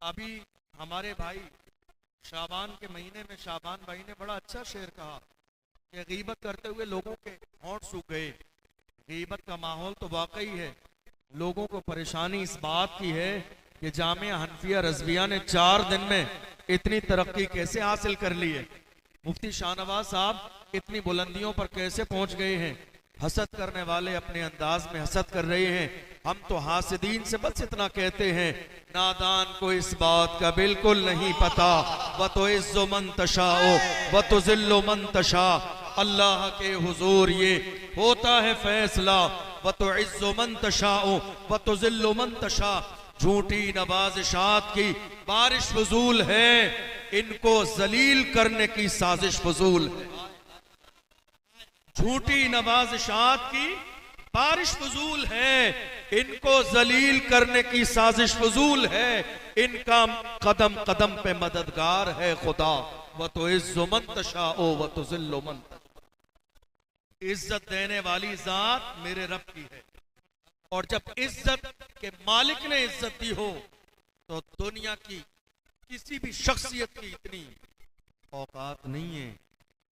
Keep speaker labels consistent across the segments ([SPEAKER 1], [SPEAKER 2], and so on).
[SPEAKER 1] अभी हमारे भाई शाबान के महीने में शाबान भाई ने बड़ा अच्छा शेर कहा कि गीबत करते हुए लोगों के होंठ सूख गए। गीबत का माहौल तो वाकई है। लोगों को परेशानी इस बात की है कि जामिया हनफिया रजविया ने 4 दिन में इतनी तरक्की कैसे हासिल कर ली है। मुफ्ती शाहनवाज साहब इतनी बुलंदियों पर कैसे पहुंच गए हैं। हसद करने वाले अपने अंदाज में हसद कर रहे हैं। हम तो हासिदीन से बस इतना कहते हैं, नादान को इस बात का बिल्कुल नहीं पता। व तो इज्जो मन तशाओ व तो जिल्लो मन तशा। अल्लाह के हुजूर ये होता है फैसला। व तो इज्जो मन तशाओ व तो जिल्लो मन तशा। झूठी नवाजिशात की बारिश फजूल है, इनको जलील करने की साजिश फजूल है। झूठी नवाजिशात की बारिश फजूल है, इनको जलील करने की साजिश फजूल है। इनका कदम कदम पे मददगार है खुदा। व तो इज्जो मन तशाओ व तो जिल्लो मन तशा। इज्जत देने वाली जात मेरे रब की है, और जब इज्जत के मालिक ने इज्जत दी हो तो दुनिया की किसी भी शख्सियत की इतनी औकात नहीं है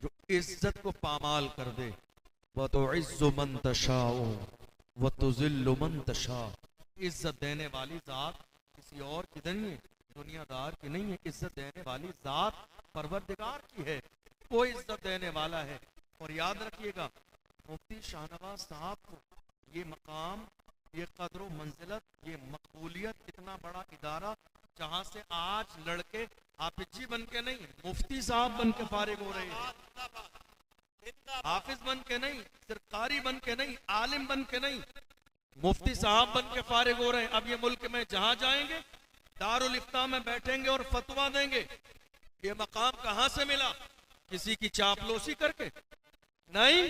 [SPEAKER 1] जो इज्जत को पामाल कर दे। वह तो इज्जो मन तशाओ वह तो जिल्लो मन तशा। इज्जत देने वाली जात किसी और की नहीं है, दुनियादार की नहीं है। इज्जत देने वाली जात परवरदिगार की है, वो इज्जत देने वाला है। और याद रखिएगा, मुफ्ती शाहनवाज साहब को ये मकाम, ये कदर मंजिलत, ये मकबूलियत, इतना बड़ा इदारा जहां से आज लड़के हाफिज जी बन के नहीं, मुफ्ती साहब बन के फारिग हो रहे हैं। हाफिज बन के नहीं, सिर्फ कारी बन के नहीं, आलिम बन के नहीं, मुफ्ती साहब बन के फारिग हो रहे हैं। अब ये मुल्क में जहां जाएंगे दारुल इफ्ता में बैठेंगे और फतवा देंगे। ये मकाम कहां से मिला? किसी की चापलूसी करके नहीं,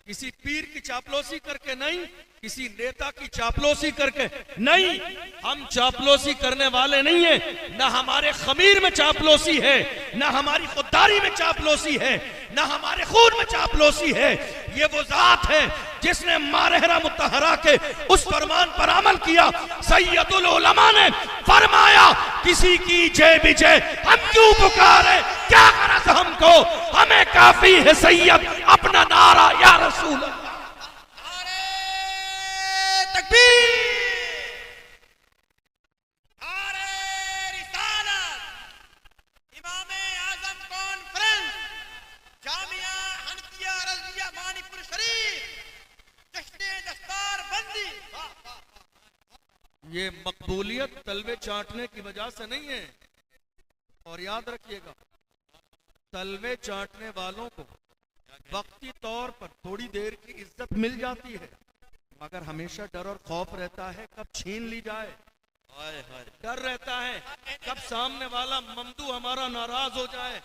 [SPEAKER 1] किसी पीर की चापलूसी करके नहीं, किसी नेता की चापलूसी करके नहीं। हम चापलूसी करने वाले नहीं है, ना हमारे खमीर में चापलूसी है, ना हमारी खुददारी में चापलूसी है, ना हमारे खून में चापलूसी है। ये वो जात है जिसने मारहरा मुतहरा के उस फरमान पर अमल किया। सैयदुल उलमा ने फरमाया, किसी की जय विजय हम क्यों पुकारे, क्या गरज हमको, हमें काफी है सैयद अपना नारा या रसूल अल्लाह।
[SPEAKER 2] तकबीर, नारे रिसालत, इमाम आजम कॉन्फ्रेंस, जामिया हनफिया रज़िया मानिकपुर शरीफ, जश्न दस्तार बंदी।
[SPEAKER 1] ये मकबूलियत तलवे चाटने की वजह से नहीं है। और याद रखिएगा, तलवे चाटने वालों को वक्ती तौर पर थोड़ी देर की इज्जत मिल जाती है, मगर हमेशा डर और खौफ रहता है कब छीन ली जाए। डर रहता है कब सामने वाला ममदू हमारा नाराज हो जाए,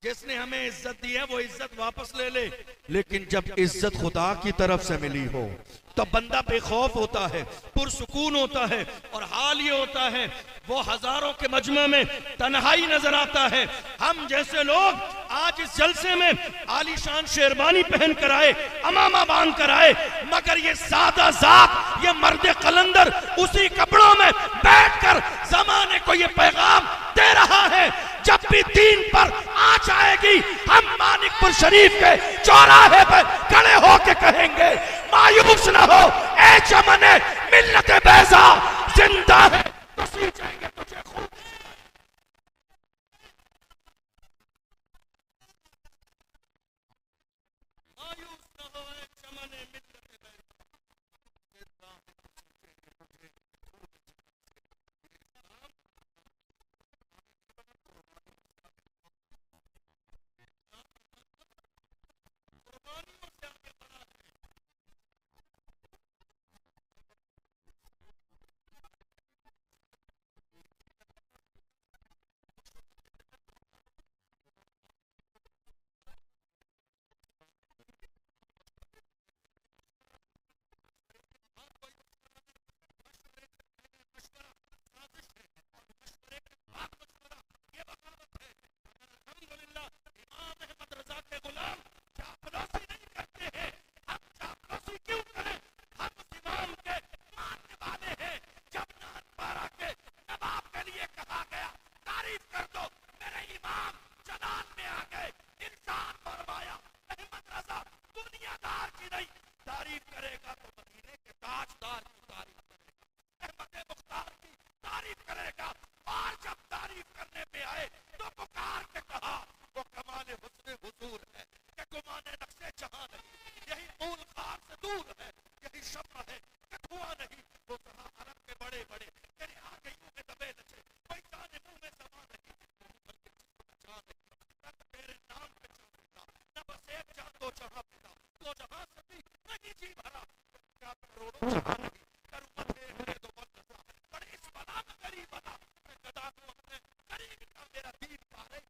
[SPEAKER 1] जिसने हमें इज्जत दी है वो इज्जत वापस ले ले। लेकिन जब इज्जत खुदा की तरफ से मिली हो तो बंदा बेखौफ होता है, पुरसुकून होता है। और हाल ये होता है, वो हजारों के मजमे में तन्हाई नजर आता है। हम जैसे लोग आज इस जलसे में आलीशान शेरवानी पहन कर आए, अमामा बांध कर आए, मगर ये सादा जात, ये मर्द कलंदर उसी कपड़ों में बैठकर जमाने को ये पैगाम दे रहा है, जब भी दीन पर आ जाएगी हम मानिकपुर शरीफ के चौराहे पर खड़े होकर कहेंगे, मायूस न हो ए चमने मिल्लत बैजा, जिंदा है तो सींचेंगे तुझे खून। मायूस न हो ए चमने मिल्लत बैजा, जिंदा है तो सींचेंगे तुझे खून।
[SPEAKER 3] तारीफ कर दो। मेरे इमाम जलाल में आ गए, इंसान फरमाया अहमद रजा दुनियादार की नहीं, तारीफ करेगा तो मदीने के ताजदार की तारीफ करेगा, अहमद मुख्तार की तारीफ करेगा। और जब तारीफ करने पे आए तो पुकार के कहा वो कमाल हुस्न हुजूर है कि गुमाने नक्शे जहां नहीं, यही मूल खार से दूर है, यही शम्मा है कि धुआं नहीं। वो जहां अरब के बड़े बड़े तेरे आगे यूं में दबे नचे, कोई जाने मुंह में समा नहीं, बल्कि जिसको जान नहीं तेरे नाम पे चलता न बस एक जान दो जहां पिता दो जहां सभी नहीं जी भरा, क्या करोड़ों जहां नहीं करूं मत दे दो बंदा बड़े इस बला में गरीब बना मैं गदा को अपने करीब का मेरा दीन पा रही।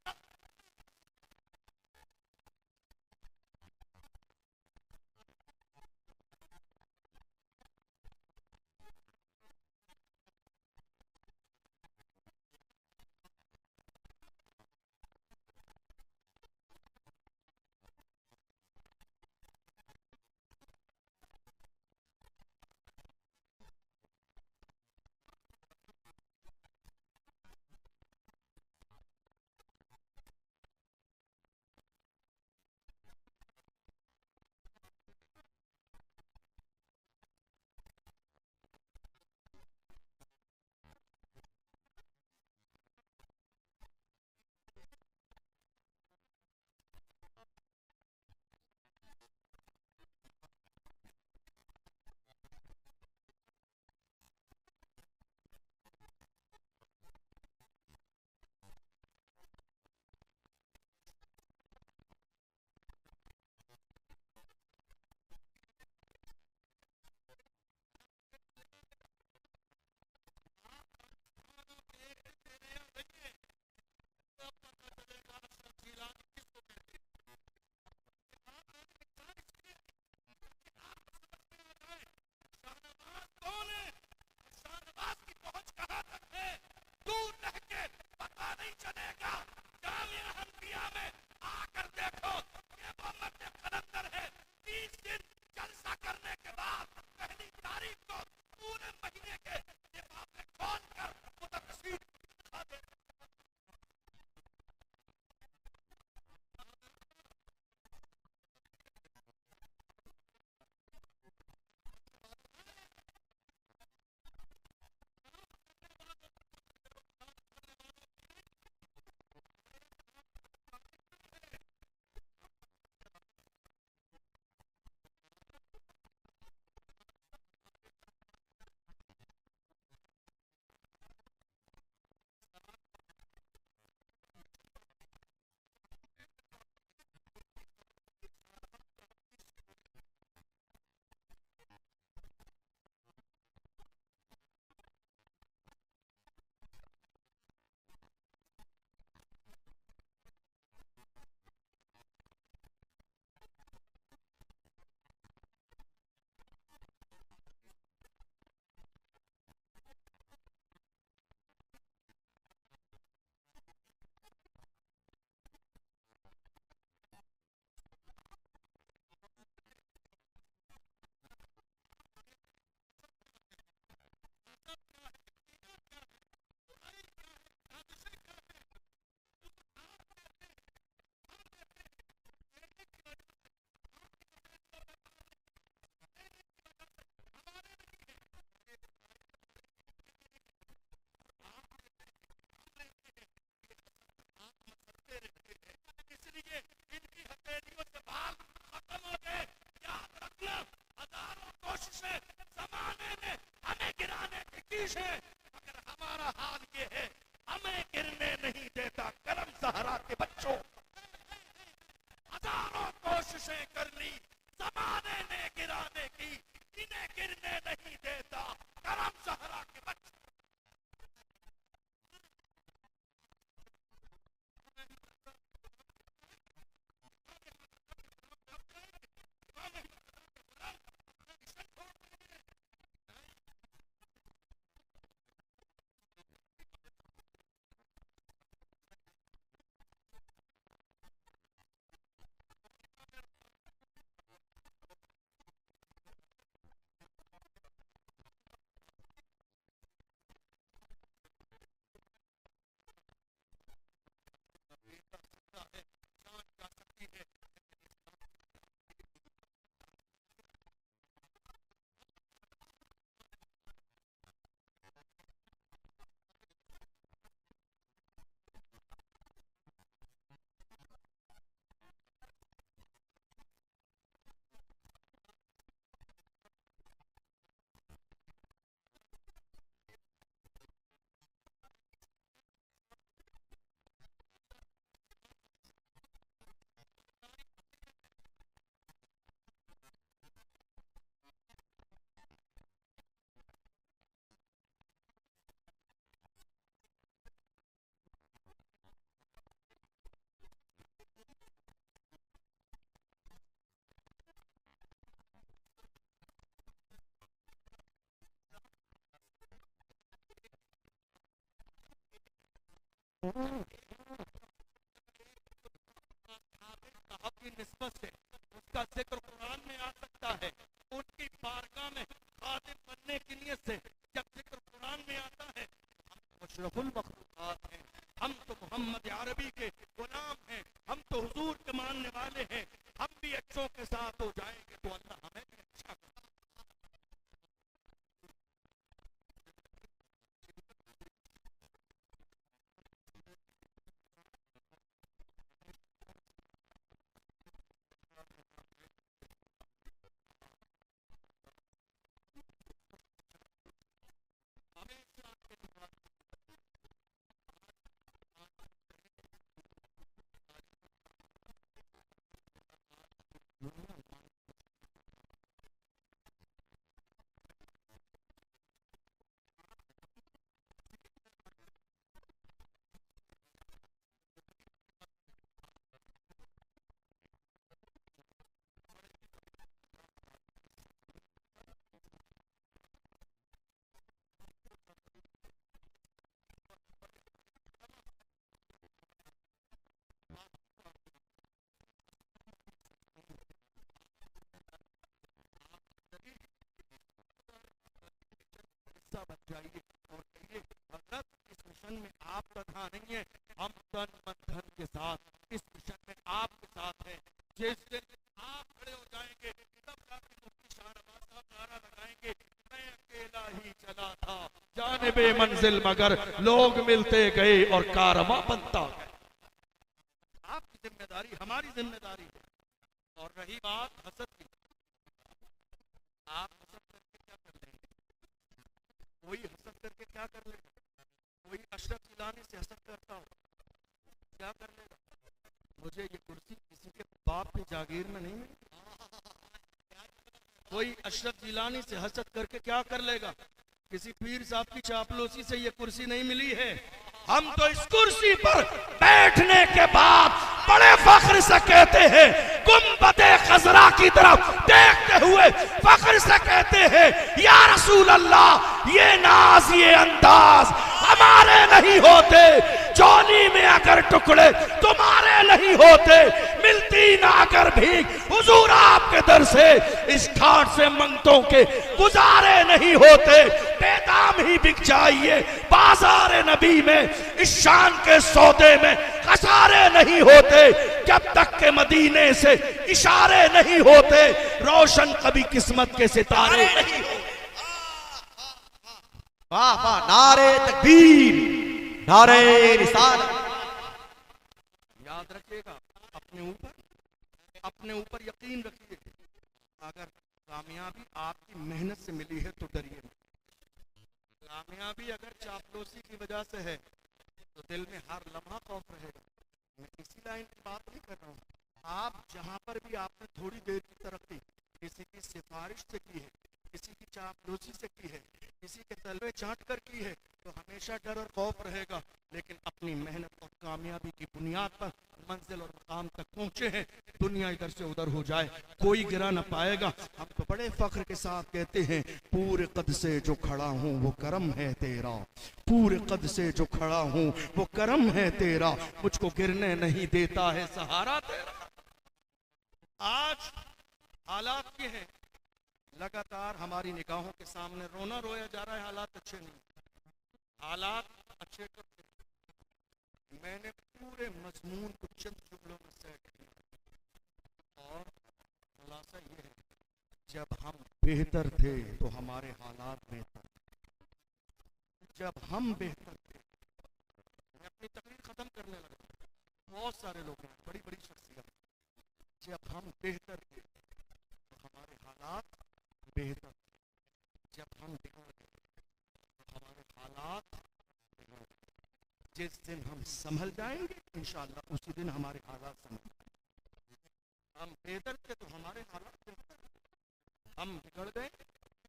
[SPEAKER 3] है, मगर हमारा हाल ये है हमें गिरने नहीं देता करम ज़हरा के बच्चों। हजारों कोशिशें कर ली ज़माने ने गिराने की, इन्हें गिरने नहीं देता करम ज़हरा के बच्चों। साहब की निस्बत से उसका जिक्र कुरान में आ सकता है। उनकी बारगाह में खादिम बनने की नियत से जब जिक्र कुरान में आता है, हम अशरफुल मखलूकात हैं, हम तो मोहम्मद अरबी के गुलाम हैं, हम तो हुजूर के मानने वाले हैं, हम भी अच्छों के साथ हो जाएंगे तो अल्लाह हमें भी अच्छा करेगा। हिस्सा बन जाइए और कहिए हजरत इस मिशन में आप प्रधान नहीं है, हम तन मन धन के साथ इस मिशन में आपके साथ हैं। जिस दिन आप खड़े हो जाएंगे तब जाके मुफ्ती शाहनवाज साहब नारा लगाएंगे, मैं अकेला ही चला था जानिबे मंजिल मगर लोग मिलते गए और कारवां बनता गया। आपकी जिम्मेदारी हमारी जिम्मेदारी है। और रही बात हसद की, आप हसद करके क्या कर लेंगे? कोई हसद करके क्या कर लेगा? कोई अशरफ जिलानी से हसद करता हो क्या कर लेगा? मुझे ये कुर्सी किसी के बाप की जागीर में नहीं मिली। कोई अशरफ जिलानी से हसद करके क्या कर लेगा? किसी पीर साहब की चापलूसी से ये कुर्सी नहीं मिली है। हम तो इस कुर्सी पर बैठने के बाद बड़े फख्र से कहते हैं, गुम्बदे खजरा की तरफ देखते हुए फख्र से कहते हैं, या रसूल अल्लाह, ये नाज ये अंदाज हमारे नहीं होते, चोली में अगर टुकड़े तुम्हारे नहीं होते, मिलती ना अगर भीख हुजूर आपके दर से, इस ठाट से मंगतों के गुजारे नहीं होते, बेदाम ही बिक जाइए बाजार नबी में, इस शान के सौदे में खसारे नहीं होते, जब तक के मदीने से इशारे नहीं होते, रोशन कभी किस्मत के सितारे नहीं होते।
[SPEAKER 2] वाह वाह, नारे तकबीर, नारे रिसालत।
[SPEAKER 3] याद रखिएगा, अपने ऊपर यकीन रखिए। अगर कामयाबी आपकी मेहनत से मिली है तो डरिए नहीं। कामयाबी अगर चापलूसी की वजह से है तो दिल में हर लम्हा खौफ रहेगा। मैं इसी लाइन की बात नहीं कर रहा हूँ। आप जहाँ पर भी आपने थोड़ी देर की तरक्की किसी की सिफारिश से की है, किसी की चापलूसी से की है, किसी के तलवे चाट कर की है, तो हमेशा डर और खौफ रहेगा। लेकिन अपनी मेहनत और कामयाबी की बुनियाद पर मंजिल और मकाम तक पहुंचे हैं, दुनिया इधर से उधर हो जाए कोई गिरा न पाएगा। हम तो बड़े फख्र के साथ कहते हैं, पूरे कद से जो खड़ा हूँ वो करम है तेरा, पूरे कद से जो खड़ा हूँ वो करम है तेरा, मुझको गिरने नहीं देता है सहारा तेरा। आज हालात ये हैं, लगातार हमारी निगाहों के सामने रोना रोया जा रहा है। हालात अच्छे नहीं, हालात अच्छे तो मैंने पूरे मजमून को चंद जुमलों में सेट किया और खुलासा ये है, जब हम बेहतर थे तो हमारे हालात बेहतर, जब हम बेहतर थे। मैं अपनी तकरीर खत्म करने लगा। बहुत सारे लोग हैं, बड़ी बड़ी शख्सियत, जब हम बेहतर थे तो हमारे हालात बेहतर, जब हम बिगड़ गए तो हमारे हालात बिगड़ गए। जिस दिन हम संभल जाएंगे इंशाअल्लाह उसी दिन हमारे हालात संभल जाएंगे। हम बेहतर थे तो हमारे हालात बेहतर, हम बिगड़ गए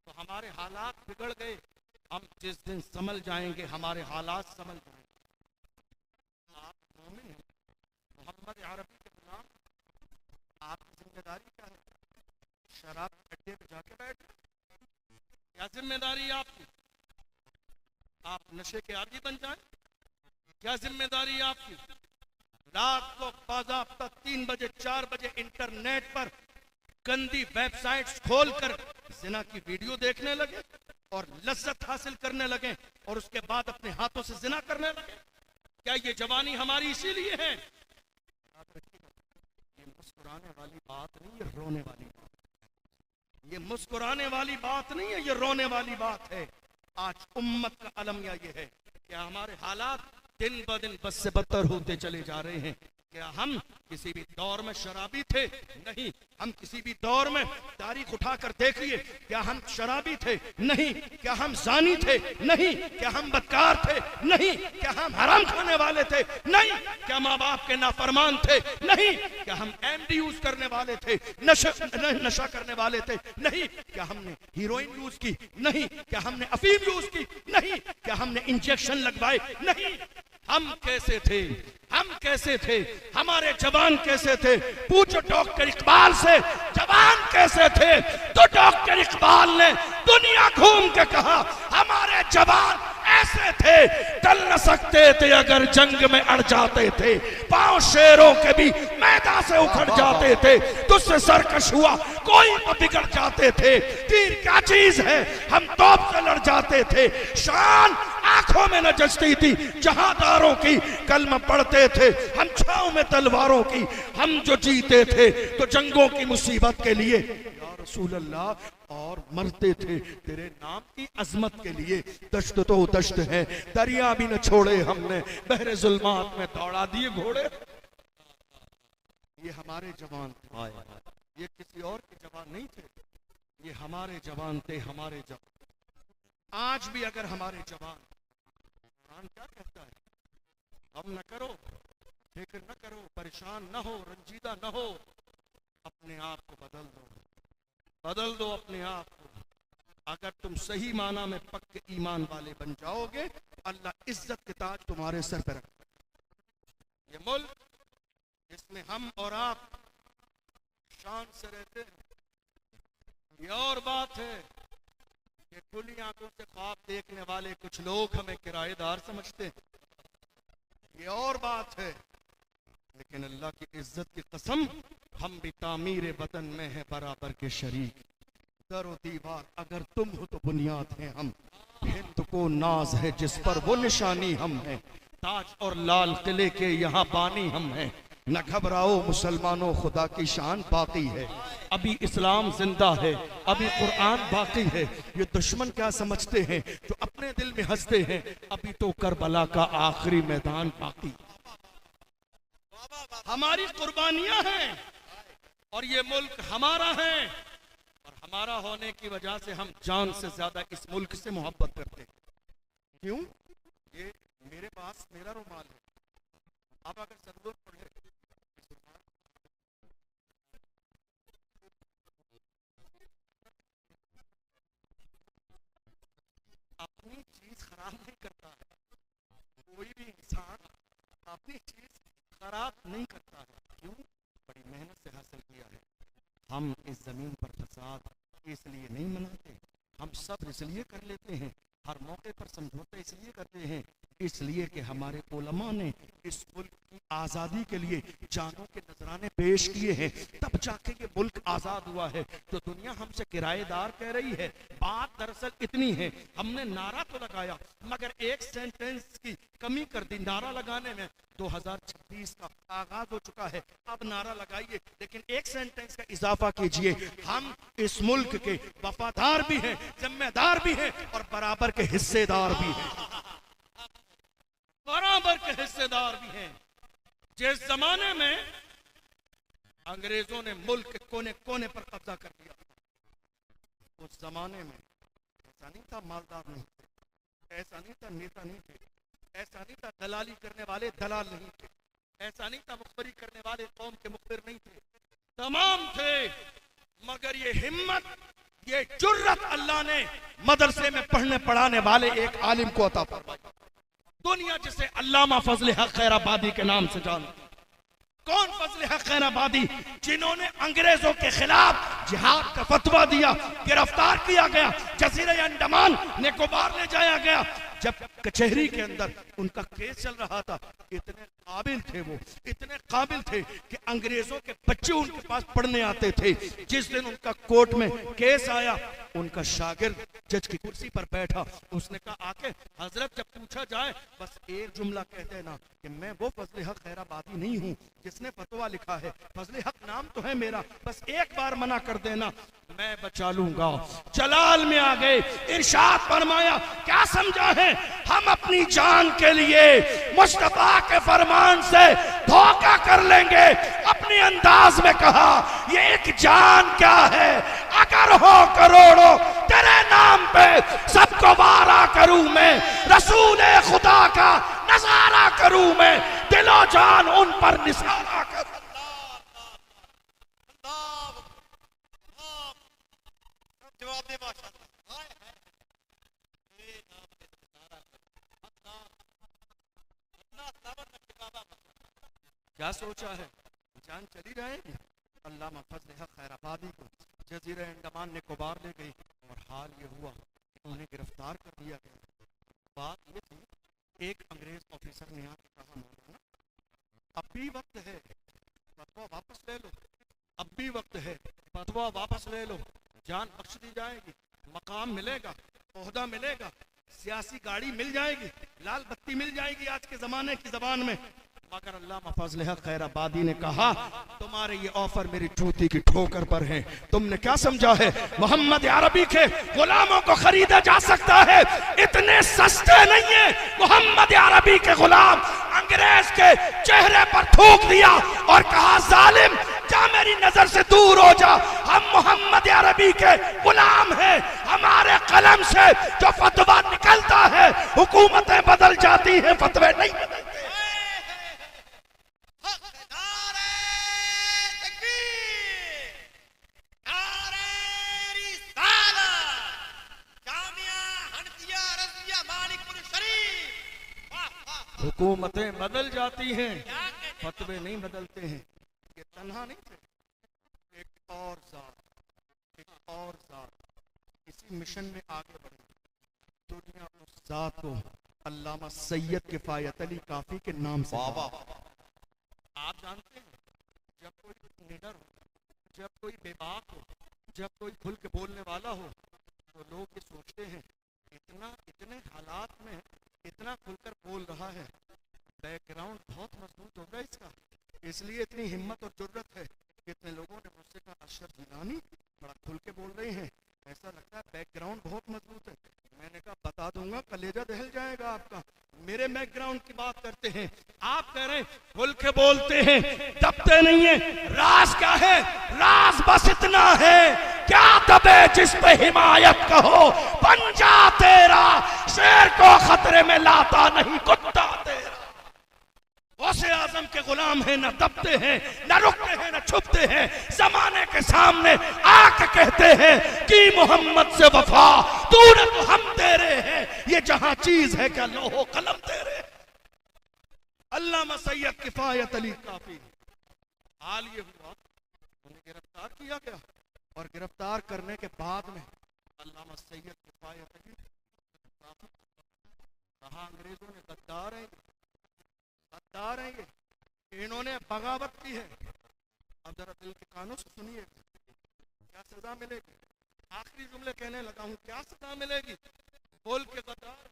[SPEAKER 3] तो हमारे हालात बिगड़ गए। हम जिस दिन संभल जाएंगे हमारे हालात संभल जाएंगे। आप मोमिन हैं, मोहम्मद अरबी के गुलाम, आपकी जिम्मेदारी क्या है? शराब अड्डे पे जाके बैठ, क्या जिम्मेदारी है आपकी? आप नशे के आदी बन जाएं? क्या जिम्मेदारी है आपकी? रात को बाज़ाब्ता 3 बजे 4 बजे इंटरनेट पर गंदी वेबसाइट्स खोलकर जिना की वीडियो देखने लगे और लज्जत हासिल करने लगे और उसके बाद अपने हाथों से जिना करने लगे। क्या ये जवानी हमारी इसीलिए है? ये मुस्कुराने वाली बात नहीं, ये रोने वाली बात। ये मुस्कुराने वाली बात नहीं है, ये रोने वाली बात है। आज उम्मत का अलमिया ये है कि हमारे हालात दिन ब दिन बद से बदतर होते चले जा रहे हैं। क्या हम किसी भी दौर में शराबी थे? नहीं। हम किसी भी दौर में तारीख उठाकर देखिए, क्या हम शराबी थे? नहीं। क्या हम जानी थे? नहीं। क्या हम बदकार थे? नहीं। क्या हम हराम खाने वाले थे? नहीं। क्या माँ बाप के नाफरमान थे? नहीं। क्या हम एमडी यूज करने वाले थे? नशा करने वाले थे? नहीं। क्या हमने हीरोइन यूज की? नहीं। क्या हमने अफीम यूज की? नहीं। क्या हमने इंजेक्शन लगवाए? नहीं। हम कैसे थे? हम कैसे थे? हमारे जवान कैसे थे? पूछो डॉक्टर इकबाल से, जवान कैसे थे? तो डॉक्टर इकबाल ने दुनिया घूम के कहा हमारे जवान ऐसे थे, चल न सकते थे अगर जंग में अड़ जाते थे, पांव शेरों के भी मैदान से उखड़ जाते थे, तुझसे सरकश हुआ कोई तो बिगड़ जाते थे, तीर क्या चीज है हम तोप से लड़ जाते थे, शान आंखों में न जचती थी जहादारों की, कलमा पढ़ते थे हम छांव में तलवारों की, हम जो जीते थे तो जंगों की मुसीबत के लिए या रसूल अल्लाह, और मरते थे तेरे नाम की अजमत के लिए। दश्त तो दश्त है, दरिया भी न छोड़े हमने, बहरे जुल्मात में दौड़ा दिए घोड़े। ये हमारे जवान थे, ये किसी और के जवान नहीं थे, ये हमारे जवान थे, हमारे जवान। आज भी अगर हमारे जवान, कुरान क्या कहता है? हम न करो, फिक्र न करो, परेशान न हो, रंजीदा न हो, अपने आप को बदल दो, बदल दो अपने आप को। अगर तुम सही माना में पक्के ईमान वाले बन जाओगे, अल्लाह इज्जत के ताज तुम्हारे सर पर रख। ये मुल्क जिसमें हम और आप शान से रहते हैं, ये और बात है कि खुली आंखों से ख्वाब देखने वाले कुछ लोग हमें किराएदार समझते हैं, ये और बात है। लेकिन अल्लाह की इज्जत की कसम, हम भी तामीर वतन में है बराबर के शरीक। दरो दीवार अगर तुम हो तो बुनियाद है हम, हिंद को नाज है जिस पर वो निशानी हम हैं, ताज और लाल किले के यहाँ बानी हम हैं। न घबराओ मुसलमानों, खुदा की शान बाकी है, अभी इस्लाम जिंदा है, अभी कुरान बाकी है। ये दुश्मन क्या समझते हैं जो अपने दिल में हंसते हैं, अभी तो करबला का आखिरी मैदान बाकी। हमारी कुर्बानियां हैं और ये मुल्क हमारा है, और हमारा होने की वजह से हम जान से ज्यादा इस मुल्क से मोहब्बत करते हैं। क्यों? ये मेरे पास मेरा रुमाल है, आप अगर जरूरत पड़े अपनी चीज खराब नहीं करता है, कोई भी इंसान अपनी चीज खराब नहीं करता है। क्यों? बड़ी मेहनत से हासिल किया है। हम इस जमीन पर फसाद इसलिए नहीं मनाते, हम सब इसलिए कर लेते हैं, हर मौके पर समझौते इसलिए करते हैं, इसलिए कि हमारे उलमा ने इस मुल्क की आज़ादी के लिए जानों के नजराने पेश किए हैं, तब जाके ये मुल्क आज़ाद हुआ है। तो दुनिया हमसे किराएदार कह रही है, बात दरअसल इतनी है, हमने नारा तो लगाया मगर एक सेंटेंस की कमी कर दी नारा लगाने में। 2026 का आगाज हो चुका है, अब नारा लगाइए लेकिन एक सेंटेंस का इजाफा कीजिए, हम इस मुल्क के वफादार भी हैं, जिम्मेदार भी हैं और बराबर के हिस्सेदार भी हैं, बराबर के हिस्सेदार भी हैं। जिस जमाने में अंग्रेजों ने मुल्क के कोने कोने पर कब्जा कर दिया, उस जमाने में ऐसा नहीं था मालदार नहीं थे, ऐसा नहीं था नेता नहीं थे, ऐसा नहीं था दलाली करने वाले दलाल नहीं थे, ऐसा नहीं था मुखबरी करने वाले कौम के मुखबिर नहीं थे, तमाम थे। मगर ये हिम्मत, ये जुर्रत अल्लाह ने मदरसे में पढ़ने पढ़ाने वाले एक आलिम को अता फरमाई। दुनिया जिसे अल्लामा फजल हक खैराबादी के नाम से जानती। कौन फजल हक खैराबादी? जिन्होंने अंग्रेजों के खिलाफ जिहाद का फतवा दिया, गिरफ्तार किया गया, जजीरे अंडमान निकोबार ले जाया गया,
[SPEAKER 1] जब कचहरी के अंदर उनका केस चल रहा था, इतने काबिल थे वो, इतने काबिल थे कि अंग्रेजों के बच्चे उनके पास पढ़ने आते थे। जिस दिन उनका कोर्ट में केस आया, उनका शागिर्द जज की कुर्सी पर बैठा, उसने कहा आके हजरत जब पूछा जाए बस एक जुमला कह देना कि मैं वो फजले हक खैराबादी नहीं हूँ जिसने फतवा लिखा है, फजले हक नाम तो है मेरा, बस एक बार मना कर देना, मैं बचा लूंगा। जलाल में आ गए, इरशाद फरमाया क्या समझा है, हम अपनी जान के लिए मुस्तफा के फरमान से धोखा कर लेंगे। अपने अंदाज में कहा ये एक जान क्या है, अगर हो करोड़ों तेरे नाम पे सबको वारा करूं मैं, रसूल खुदा का नजारा करूं मैं, दिलो जान उन पर निसारा करूं।
[SPEAKER 2] जवाब दे माशाअल्लाह। हाय हाय
[SPEAKER 1] क्या सोचा है, जान चली जाएगी। अल्लामा फजल हक खैराबादी को जजीरा अंडमान निकोबार ले गई और हाल ये हुआ कि उन्हें गिरफ्तार कर दिया गया। बात ये थी, एक अंग्रेज ऑफिसर ने आके कहा मौलाना अब भी वक्त है, फतवा वापस ले लो, अब भी वक्त है, फतवा वापस ले लो, जान बख्श दी जाएगी, मकाम मिलेगा, ओहदा मिलेगा, सियासी गाड़ी मिल जाएगी, लाल बत्ती मिल जाएगी आज के जमाने की जबान में। मगर अल्लामा फजल हक खैराबादी ने कहा तुम्हारे ये ऑफर मेरी जूती की ठोकर पर है। तुमने क्या समझा है मोहम्मद अरबी के गुलामों को खरीदा जा सकता है, इतने सस्ते नहीं है। मोहम्मद अरबी के गुलाम अंग्रेज के चेहरे पर थूक दिया और कहा जालिम जा मेरी नजर से दूर हो जा, हम मोहम्मद अरबी के गुलाम हैं, हमारे कलम से जो फतवा निकलता है हुकूमतें बदल जाती हैं, फतवे नहीं बदलते। हुकूमतें बदल जाती हैं, फतवे नहीं बदलते हैं। ये तन्हा नहीं थे, एक और जात इसी मिशन में आगे बढ़ी। दुनिया उस जात को अल्लामा सैयद किफायत अली काफी के नाम से आप जानते हैं, जब कोई निडर हो, जब कोई बेबाक हो, जब कोई खुल के बोलने वाला हो, तो लोग ये सोचते हैं इतने हालात में इतना खुलकर बोल रहा है, बैकग्राउंड बहुत मजबूत होगा इसका, इसलिए इतनी हिम्मत और जुर्रत है। कितने लोगों ने मुझसे कहा अशरफ जिलानी बड़ा खुल के बोल रहे हैं, ऐसा लगता है बैकग्राउंड बहुत मजबूत है। मैंने कहा बता दूंगा, कलेजा दहल जाएगा आपका। मेरे बैकग्राउंड की बात करते हैं, आप कह रहे हैं खुल के बोलते हैं, दबते नहीं है। राज क्या है? राज बस इतना है, क्या दबे जिस पे हिमायत कहो, बन जा तेरा, शेर को खतरे में लाता नहीं कुत्ता तेरा। गौसे आजम के गुलाम हैं, न दबते हैं, न रुकते हैं, न छुपते हैं, जमाने के सामने आके कहते हैं कि मोहम्मद से वफा, तूने तो हम तेरे हैं, ये जहां चीज है क्या लोहो कलम तेरे। अल्लामा सैयद किफायत अली काफी, हाल ये हुआ उन्हें गिरफ्तार किया गया और गिरफ्तार करने के बाद में अल्लामा सैयद किफायत अली काफी कहा अंग्रेजों ने गद्दार है, गद्दार है, ये इन्होंने बगावत की है। अब जरा दिल के कानों से सुनिए क्या सजा मिलेगी। आखिरी जुमले कहने लगा हूं, क्या सजा मिलेगी, बोल के गद्दार,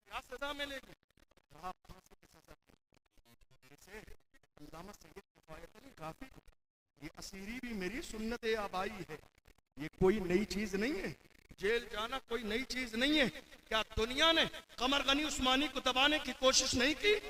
[SPEAKER 1] क्या सजा मिलेगी। फांसी की सजा इसे अल्लामा सैयद किफायत अली काफी को, ये असीरी भी मेरी सुन्नत आबाई है, ये कोई नई चीज नहीं है। जेल जाना कोई नई चीज नहीं है। क्या दुनिया ने कमर गनी उस्मानी को दबाने की कोशिश नहीं की?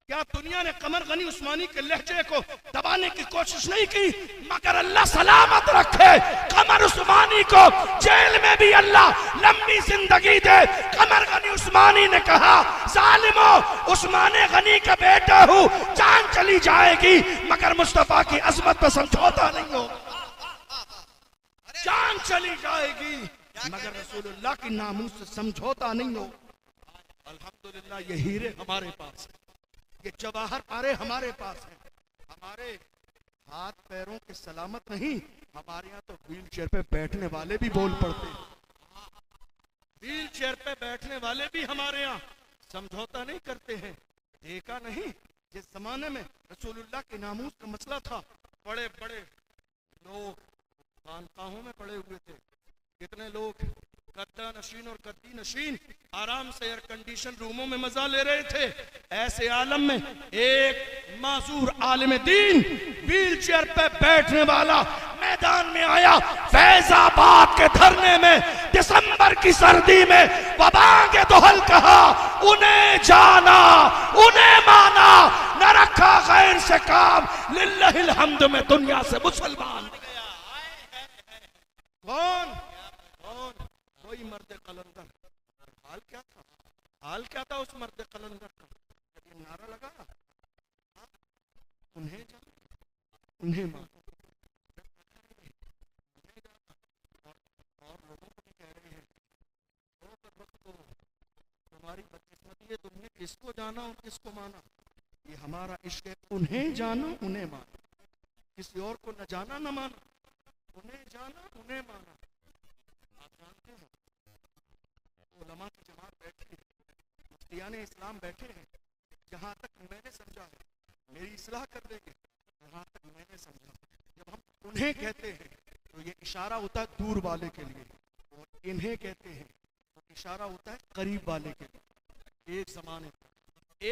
[SPEAKER 1] क्या दुनिया ने कमर गनी उस्मानी के लहजे को दबाने की कोशिश नहीं की? मगर अल्लाह सलामत रखे कमर उस्मानी को, जेल में भी अल्लाह लंबी जिंदगी दे। कमर गनी उस्मानी ने कहा जालिमो, उस्मान गनी का बेटा हूँ, जान चली जाएगी मगर मुस्तफा की अजमत पर समझौता नहीं होगा। जान चली जाएगी मगर रसूलुल्लाह की नामूस से समझौता नहीं होगा। अल्हम्दुलिल्लाह ये हीरे हमारे पास है, ये जवाहर पारे हमारे पास हैं। हमारे हाथ पैरों के सलामत नहीं, हमारे यहाँ तो व्हील चेयर पे बैठने वाले भी बोल पड़ते हैं। व्हील चेयर पे बैठने वाले भी हमारे यहाँ समझौता नहीं करते हैं। देखा नहीं जिस जमाने में रसूलुल्लाह के नामूस का मसला था, बड़े बड़े लोग खानकाहों में पड़े हुए थे, कितने लोग गद्दा नशीन और गद्दी नशीन आराम से एयर कंडीशन रूमों में मजा ले रहे थे। ऐसे आलम में एक माजूर आलिम दीन व्हील चेयर पे बैठने वाला मैदान में आया। फैजाबाद के धरने में दिसंबर की सर्दी में वबांगे दोहल कहा, उन्हें जाना उन्हें माना, न रखा गैर से काम, लिल्लाहिल हम्द में दुनिया से मुसलमान। कौन कौन? कोई मर्द कलंदर। हाल क्या था? हाल क्या था उस मर्द कलंदर का? जब ये नारा लगा, उन्हें जाना उन्हें माना, और लोगों को भी कह रहे हैं तुम्हारी बदकिस्मती है, तुमने किसको जाना और किसको माना। ये हमारा इश्क है, उन्हें जाना उन्हें माना, किसी और को न जाना न माना, उन्हें जाना उन्हें माना। आप जानते हैं उलमा की जमात बैठी है, मुफ्तियान इस्लाम बैठे हैं, जहाँ तक मैंने समझा है, मेरी इस्लाह कर देंगे, जहाँ तक मैंने समझा, जब हम उन्हें कहते हैं तो ये इशारा होता है दूर वाले के लिए, और इन्हें कहते हैं तो इशारा होता है करीब वाले के लिए। एक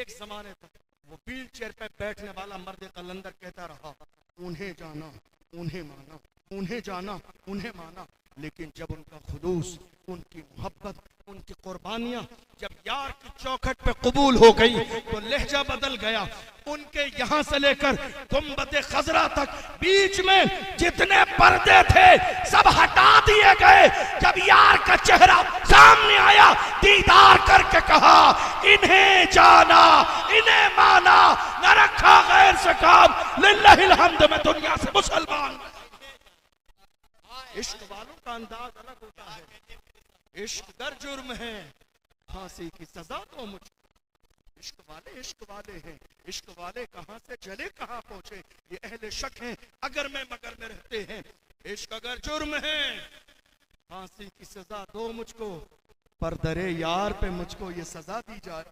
[SPEAKER 1] जमाने तक वो व्हील चेयर पे बैठने वाला मर्द कलंदर कहता रहा, उन्हें जाना उन्हें माना, उन्हें जाना उन्हें माना। लेकिन जब उनका खुलूस, उनकी मोहब्बत, उनकी कुर्बानियां जब यार की चौखट पे कबूल हो गई तो लहजा बदल गया। उनके यहाँ से लेकर गुंबद खजरा तक बीच में जितने पर्दे थे सब हटा दिए गए। जब यार का चेहरा सामने आया, दीदार करके कहा, इन्हें जाना इन्हें माना, न रखा गैर से काम, लिल्लाहिल हम्द में दुनिया से मुसलमान। इश्क वालों का अंदाज अलग होता है। इश्क गर जुर्म है, फांसी की सजा दो मुझको। इश्क वाले हैं, इश्क वाले कहां से चले कहां पहुंचे, ये अहले शक हैं, अगर में मगर में रहते हैं। इश्क अगर जुर्म है, फांसी की सजा दो मुझको, पर दरे यार पे मुझको ये सजा दी जाए।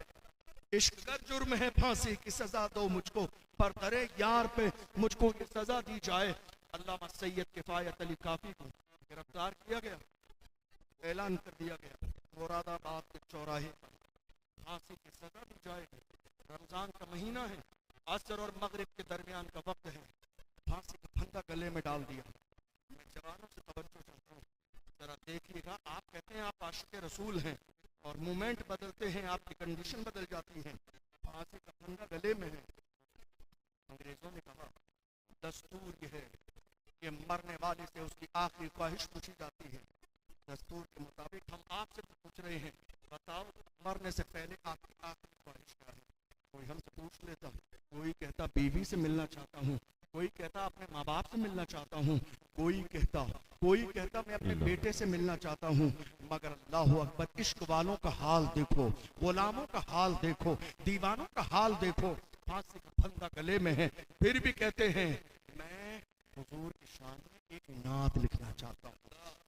[SPEAKER 1] इश्क अगर जुर्म है, फांसी की सजा दो मुझको, पर दरे यार पे मुझको ये सजा दी जाए। अल्लामा सैयद किफायत अली काफी को गिरफ्तार किया गया, ऐलान कर दिया गया मुरादाबाद के चौराहे पर फांसी की सजा दी जाएगी। रमजान का महीना है, असर और मगरिब के दरमियान का वक्त है, फांसी का फंदा गले में डाल दिया। मैं जवानों से तवज्जो चाहता हूँ, जरा देखिएगा। आप कहते हैं आप आशिक रसूल हैं और मूवमेंट बदलते हैं, आपकी कंडीशन बदल जाती है। फांसी का फंदा गले में है। अंग्रेजों ने कहा दस्तूर ये है कि मरने वाले से उसकी आखिरी ख्वाहिश पूछी जाती है। दस्तूर के मुताबिक हम आपसे तो पूछ रहे हैं, बताओ मरने से पहले आपकी आखिरी ख्वाहिश क्या है। कोई हमसे पूछ लेता, कोई कहता बीवी से मिलना चाहता हूँ, कोई कहता अपने माँ बाप से मिलना चाहता हूँ, कोई कहता मैं अपने बेटे से मिलना चाहता हूँ। मगर अल्लाहु अकबर, इश्क वालों का हाल देखो, गुलामों का हाल देखो, दीवानों का हाल देखो। फांसी का फंदा गले में है, फिर भी कहते हैं मैं हुजूर की शान में एक नात लिखना चाहता हूँ,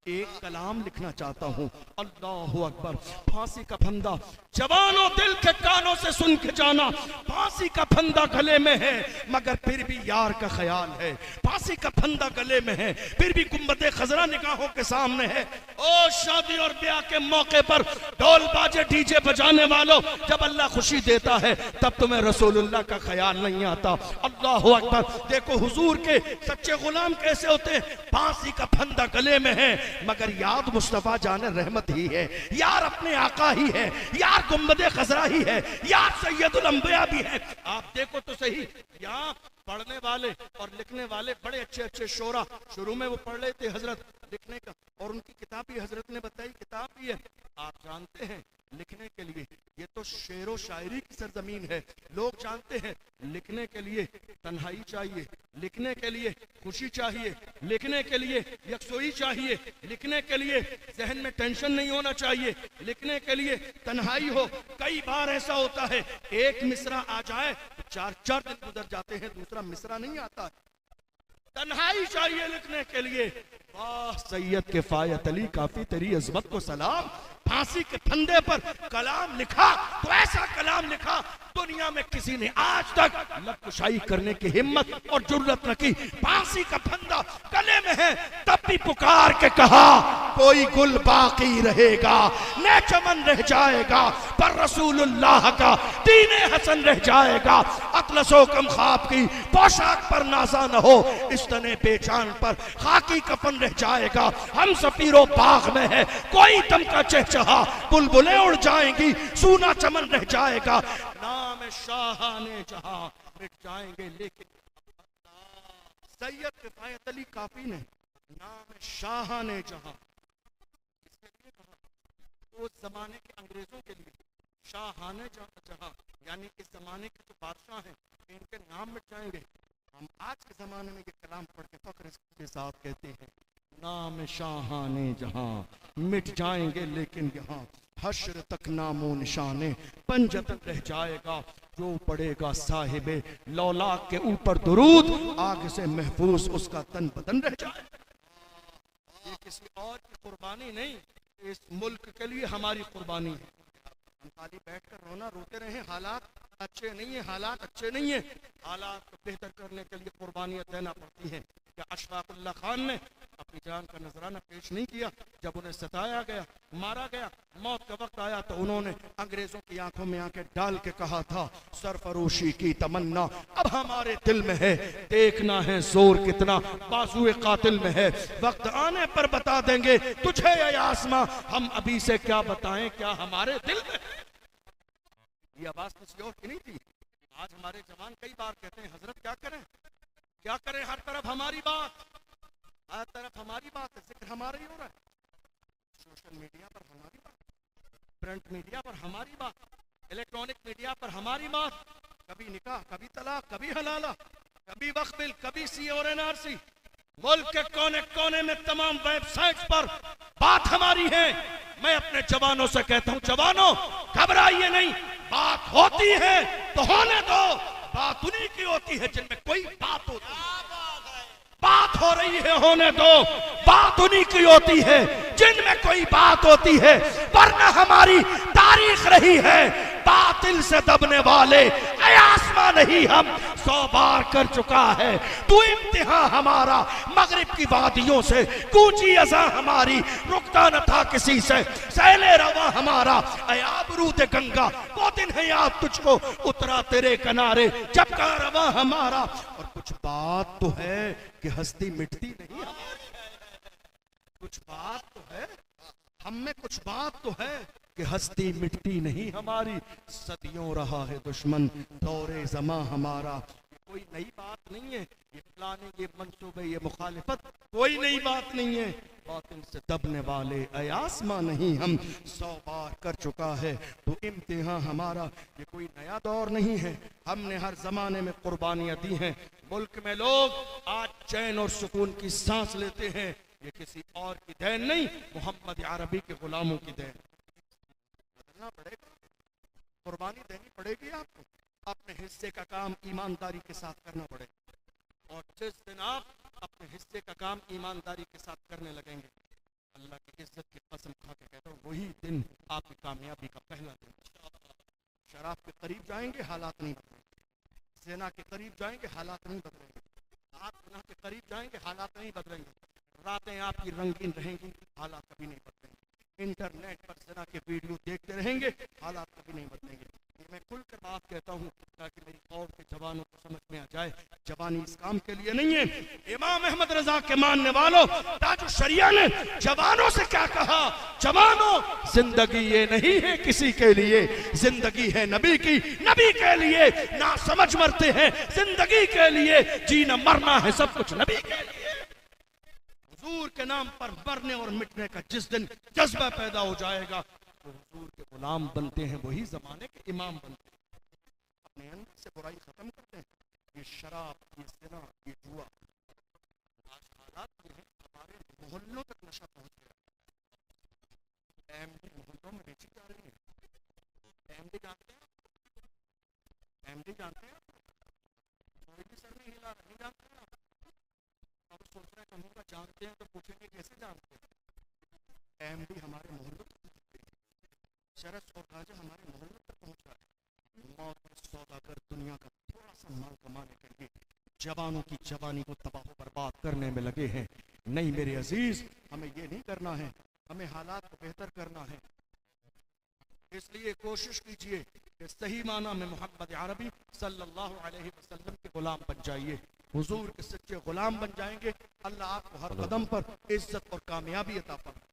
[SPEAKER 1] एक कलाम लिखना चाहता हूँ। अल्लाहु अकबर। फांसी का फंदा, जवानों दिल के कानों से सुन के जाना, फांसी का फंदा गले में है मगर फिर भी यार का ख्याल है। फांसी का फंदा गले में है, फिर भी गुंबद खजरा निगाहों के सामने है। ओ शादी और ब्याह के मौके पर ढोल बाजे डीजे बजाने वालों, जब अल्लाह खुशी देता है तब तुम्हें रसूलुल्लाह का ख्याल नहीं आता। अल्लाहु अकबर। देखो हुजूर के सच्चे गुलाम कैसे होते हैं। फांसी का फंदा गले में है मगर याद मुस्तफा जाने रहमत ही है, यार अपने आका ही है, यार गुंबदे खजरा ही है, यार सैयदुल अंबिया भी है। आप देखो तो सही, यहाँ पढ़ने वाले और लिखने वाले बड़े अच्छे अच्छे शोरा, शुरू में वो पढ़ रहे थे हजरत लिखने का, और उनकी किताब भी हजरत ने बताई, किताब भी है। आप जानते हैं लिखने के लिए ये तो शेर व शायरी की सरजमीन है। लोग जानते हैं लिखने के लिए तन्हाई चाहिए, लिखने के लिए खुशी चाहिए, लिखने के लिए यकसोई चाहिए, लिखने के लिए जहन में टेंशन नहीं होना चाहिए, लिखने के लिए तन्हाई हो। कई बार ऐसा होता है एक मिसरा आ जाए तो 4-4 दिन गुजर जाते हैं, दूसरा मिसरा नहीं आता। तन्हाई चाहिए लिखने के लिए। वाह सैयद किफायत अली, काफी तेरी अजमत को सलाम। फांसी के फंदे पर कलाम लिखा तो ऐसा कलाम लिखा दुनिया में किसी ने आज तक लबकुशाई करने की हिम्मत और जुर्रत न की। फांसी का फंदा गले में है, तब भी पुकार के कहा कोई गुल बाकी रहेगा, न चमन रह जाएगा, पर रसूलुल्लाह का दीने हसन रह जाएगा। अतलसो कम ख्वाब की पोशाक पर नाजा न हो, इस तने बेजान पर खाकी कफन रह जाएगा। हम सफीरो बाग में है, कोई दम का चहचहा, बुलबुलें उड़ जाएंगी, सूना चमन रह जाएगा। नाम शाहाने जहां मिट जाएंगे लेकिन सैयद किफायत अली काफी ने नाम शाहाने जहां इसके लिए कहा, उस जमाने के अंग्रेजों के लिए शाहाने जहां यानी इस जमाने के जो बादशाह हैं इनके नाम मिट जाएंगे। हम आज के जमाने में ये कलाम पढ़ के फख्र के साथ कहते हैं नाम शाहाने जहां मिट जाएंगे लेकिन यहाँ हश्र तक नामो निशाने पंजतन रह जाएगा। जो पड़ेगा साहिबे लौलाक के ऊपर दुरूद, आग से महफूज उसका तन बदन रह जाएगा। ये किसी और की कुर्बानी नहीं, इस मुल्क के लिए हमारी कुर्बानी है। हम खाली बैठकर रोना रोते रहे, हालात अच्छे नहीं है, हालात अच्छे नहीं है। हालात को बेहतर करने के लिए कुर्बानियां देना पड़ती हैं। क्या अशफाकुल्लाह खान ने अपनी जान का नजराना पेश नहीं किया? जब उन्हें सताया गया, मारा गया, मौत का वक्त आया तो उन्होंने अंग्रेजों की आंखों में आंखें डाल के कहा था सरफरोशी की तमन्ना अब हमारे दिल में है, देखना है जोर कितना बाजुए कातिल में है। वक्त आने पर बता देंगे तुझे या आसमां, हम अभी से क्या बताएं क्या हमारे दिल में है। ये आवाज किसी और की नहीं थी। आज हमारे जवान कई बार कहते हैं हजरत क्या करें क्या करें, हर तरफ हमारी बात, हर तरफ हमारी बात है, जिक्र हमारा ही हो रहा है। सोशल मीडिया पर हमारी बात, प्रिंट मीडिया पर हमारी बात, इलेक्ट्रॉनिक मीडिया पर हमारी बात, कभी निकाह, कभी तलाक, कभी हलाला, कभी वक्फ बिल, कभी सी और एनआरसी। मुल्क के कोने कोने में तमाम वेबसाइट्स पर बात हमारी है। मैं अपने जवानों से कहता हूं जवानों घबराइए नहीं, बात होती है तो होने दो। बात उन्हीं की होती है जिनमें कोई बात होती है। बात हो रही है होने दो, बात उन्हीं की होती है जिनमें कोई बात होती है। वरना हमारी तारीख रही है बातिल से दबने वाले, ऐ आसमां नहीं हम 100 बार कर चुका है तू इम्तिहान हमारा। मगरिब की वादियों से कूची अज़ा हमारी, रुकता न था किसी से सैले रवा हमारा। ऐ आबरूद गंगा वो दिन है याद तुझको, उतरा तेरे किनारे जब का रवा हमारा। और कुछ बात तो है कि हस्ती मिटती नहीं हमारी, कुछ बात तो है हम में, कुछ बात तो है कि हस्ती मिटती नहीं हमारी। सदियों रहा है दुश्मन दौरे जमा हमारा। ये कोई नई बात नहीं है, ये प्लानिंग, ये मंसूबे, ये मुखालिफत कोई नई बात नहीं है। बातिल से दबने वाले ऐ आसमां नहीं हम 100 बार कर चुका है तो इम्तिहान हमारा। ये कोई नया दौर नहीं है, हमने हर जमाने में कुर्बानियां दी हैं। मुल्क में लोग आज चैन और सुकून की सांस लेते हैं, ये किसी और की देन नहीं, मोहम्मद अरबी के गुलामों की देन। बदलना पड़ेगा, कुर्बानी देनी पड़ेगी आपको, अपने हिस्से का काम ईमानदारी के साथ करना पड़ेगा। और जिस दिन आप अपने हिस्से का काम ईमानदारी के साथ करने लगेंगे, अल्लाह की इज्जत की कसम खा के कहता हूँ वही दिन आपकी कामयाबी का पहला दिन। शराब के करीब जाएंगे हालात नहीं बदलेंगे, ज़िना के करीब जाएंगे हालात नहीं बदलेंगे, आप गुनाह के करीब जाएंगे हालात नहीं बदलेंगे, रातें आपकी रंगीन रहेंगी हालात कभी नहीं बदलेंगे, इंटरनेट पर ज़िना के वीडियो देखते रहेंगे हालात कभी नहीं बदलेंगे। ये मैं खुलकर बात कहता हूँ ताकि मेरी कौम के जवानों को समझ में आ जाए जवानी इस काम के लिए नहीं है। इमाम अहमद रजा के मानने वालों, ताजु शरिया ने जवानों से क्या कहा? जवानों जिंदगी ये नहीं है किसी के लिए, जिंदगी है नबी की, नबी के लिए। ना समझ मरते हैं जिंदगी के लिए, जीना मरना है सब कुछ नबी के लिए। हुजूर के नाम पर मरने और मिटने का जिस दिन जज्बा पैदा हो जाएगा तो हुजूर के गुलाम बनते हैं, वही जमाने के इमाम बनते हैं। अपने अंदर से बुराई खत्म करते हैं। ये शराब, ये ज़िना, ये जुआ, आज हालात ये हैं हमारे मोहल्लों तक नशा पहुंच गया। एमडी मोहल्लों में बेची जा रही है। एमडी जानते हैं? एमडी जानते हैं? कोई भी सर नहीं हिला, नहीं जानते हैं?
[SPEAKER 4] अब सोच रहे हैं कि हम जानते हैं तो पूछेंगे कैसे जानते हैं। एमडी हमारे मोहल्लों तक, शरद और राजा हमारे मोहल्लों तक पहुंच रहा है। मौत के सौदागर दुनिया का थोड़ा सा माल कमाने के लिए जवानों की जवानी को तबाह बर्बाद करने में लगे हैं। नहीं मेरे अजीज, हमें ये नहीं करना है, हमें हालात को बेहतर करना है। इसलिए कोशिश कीजिए कि सही माना में मोहम्मद अरबी सल्लल्लाहु अलैहि वसल्लम के गुलाम बन जाइए। हुजूर के सच्चे गुलाम बन जाएंगे, अल्लाह आपको हर कदम पर इज्जत और कामयाबी अता फरमाएगा।